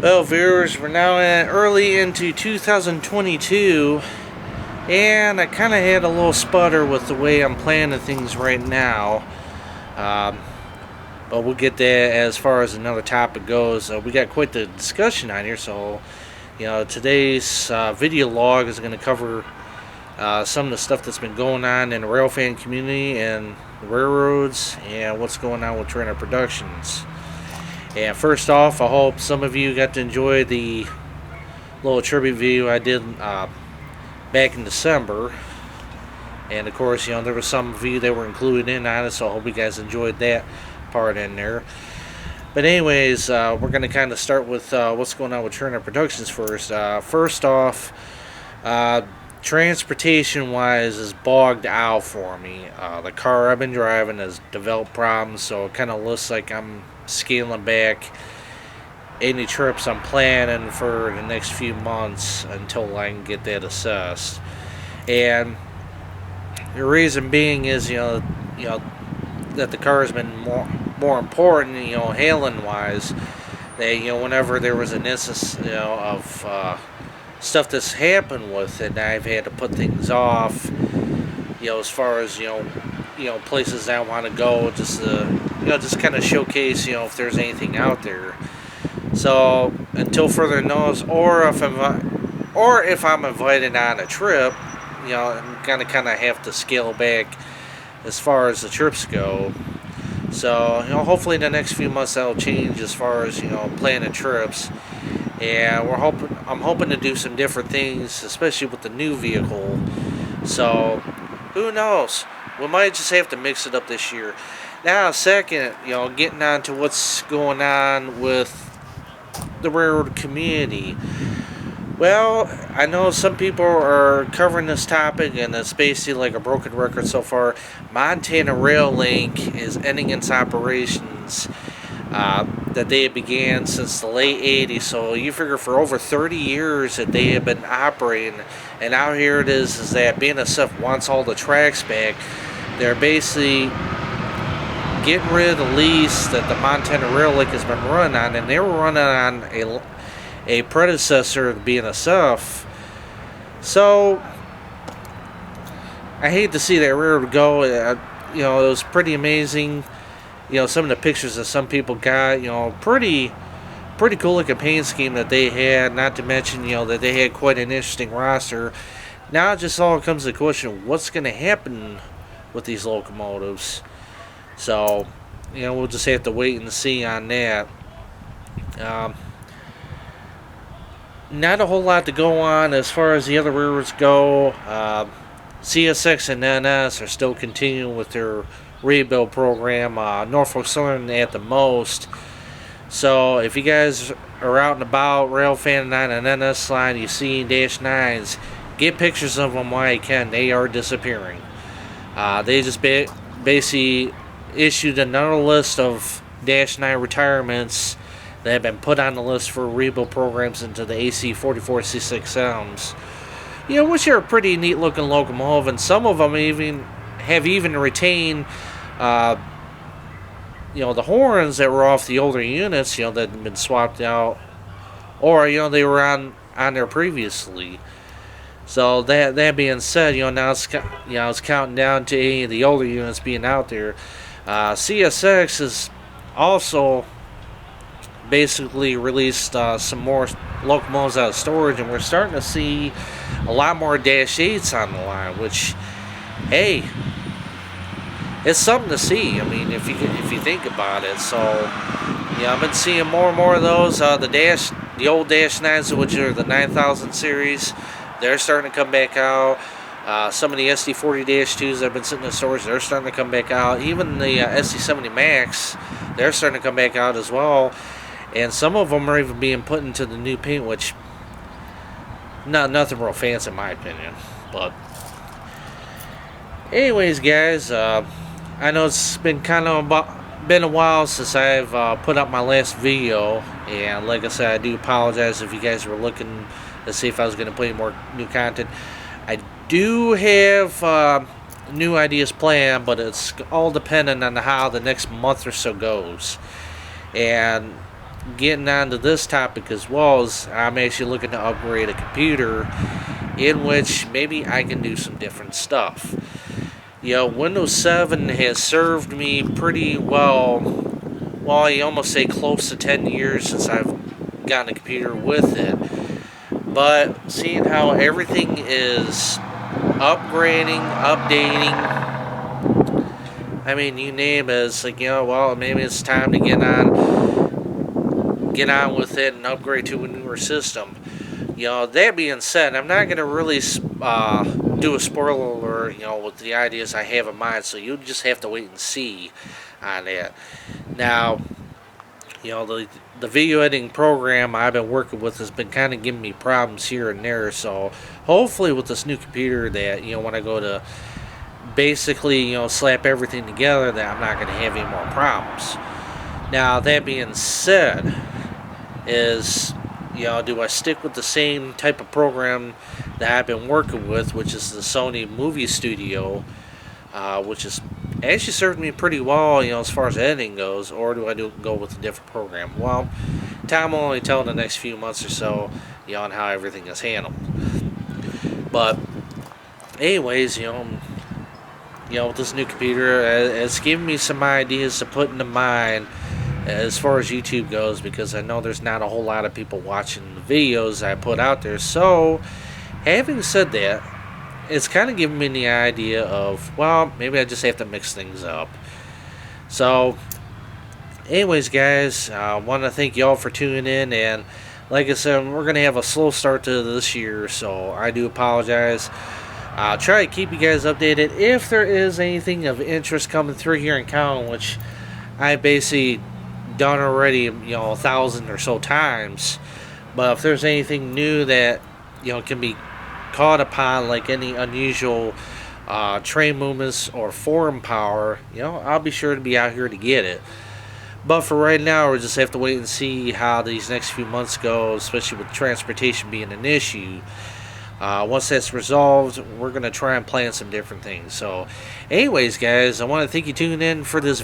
Well, viewers, we're now early into 2022, and I kind of had a little sputter with the way I'm planning things right now. Um, but we'll get there as far as another topic goes. We got quite the discussion on here, so today's video log is going to cover some of the stuff that's been going on in the rail fan community and the railroads, and what's going on with TrainNut Productions. And first off, I hope some of you got to enjoy the little tribute video I did back in December. And of course, there were some of you that were included in on it, so I hope you guys enjoyed that part in there. But anyways, we're going to kind of start with what's going on with TrainNut Productions first. First off, transportation-wise is bogged out for me. The car I've been driving has developed problems, so it kind of looks like I'm scaling back any trips I'm planning for the next few months until I can get that assessed. And the reason being is that the car has been more important, handling wise. That whenever there was an instance of stuff that's happened with it, I've had to put things off, as far as places I want to go, just just kind of showcase if there's anything out there. So until further notice, or if I'm invited on a trip, I'm gonna kind of have to scale back as far as the trips go. So hopefully in the next few months that'll change as far as planning trips. And I'm hoping to do some different things, especially with the new vehicle. So who knows? We might just have to mix it up this year. Now, second, getting on to what's going on with the railroad community. Well, I know some people are covering this topic, and it's basically like a broken record so far. Montana Rail Link is ending its operations that they had began since the late 80s. So you figure for over 30 years that they have been operating, and now here it is that BNSF wants all the tracks back. They're basically getting rid of the lease that the Montana Rail Link has been running on, and they were running on a predecessor of BNSF. So I hate to see that railroad go. It was pretty amazing. Some of the pictures that some people got, pretty cool looking paint scheme that they had, not to mention, that they had quite an interesting roster. Now it just all comes to the question, what's going to happen with these locomotives? So, we'll just have to wait and see on that. Not a whole lot to go on as far as the other railroads go. CSX and NS are still continuing with their rebuild program. Norfolk Southern at the most. So if you guys are out and about, rail fan on an NS line, you see -9s, get pictures of them while you can. They are disappearing. They just basically issued another list of -9 retirements that have been put on the list for rebuild programs into the AC-44 C6Ms. Which are a pretty neat looking locomotive, and some of them have retained the horns that were off the older units, that had been swapped out, or they were on there previously. So that being said, now it's counting down to any of the older units being out there. CSX has also basically released some more locomotives out of storage, and we're starting to see a lot more -8s on the line, which, hey, it's something to see. I mean, if you think about it. So I've been seeing more and more of those. The old -9s, which are the 9000 series, they're starting to come back out. Some of the SD40-2s that have been sitting in storage, they're starting to come back out. Even the SD70 Max, they're starting to come back out as well. And some of them are even being put into the new paint, which nothing real fancy in my opinion. But anyways, guys, I know it's been been a while since I've put up my last video, and like I said, I do apologize if you guys were looking to see if I was going to put any more new content. I do have new ideas planned, but it's all dependent on how the next month or so goes. And getting onto this topic as well, is I'm actually looking to upgrade a computer in which maybe I can do some different stuff. Windows 7 has served me pretty well. Well, you almost say close to 10 years since I've gotten a computer with it. But seeing how everything is upgrading, updating, I mean, you name it, it's like, well, maybe it's time to get on with it and upgrade to a newer system. That being said, I'm not going to really do a spoiler alert, with the ideas I have in mind, so you just have to wait and see on that. Now, the video editing program I've been working with has been kind of giving me problems here and there, so hopefully with this new computer that, when I go to basically, slap everything together, that I'm not going to have any more problems. Now, that being said, is, do I stick with the same type of program that I've been working with, which is the Sony Movie Studio, which is actually served me pretty well, as far as editing goes, or do I go with a different program? Well, time will only tell in the next few months or so, on how everything is handled. But, anyways, with this new computer, it's given me some ideas to put into mind as far as YouTube goes, because I know there's not a whole lot of people watching the videos I put out there. So, having said that, it's kind of giving me the idea of, well, maybe I just have to mix things up. So, anyways, guys, I want to thank y'all for tuning in, and like I said, we're going to have a slow start to this year, so I do apologize. I'll try to keep you guys updated if there is anything of interest coming through here in town, which I basically done already, 1,000 or so times. But if there's anything new that, can be caught upon, like any unusual train movements or forum power, I'll be sure to be out here to get it. But for right now, we just have to wait and see how these next few months go, especially with transportation being an issue. Once that's resolved, we're going to try and plan some different things. So, anyways, guys, I want to thank you tuning in for this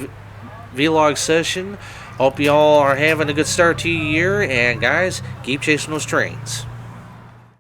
vlog session. Hope you all are having a good start to your year, and guys, keep chasing those trains.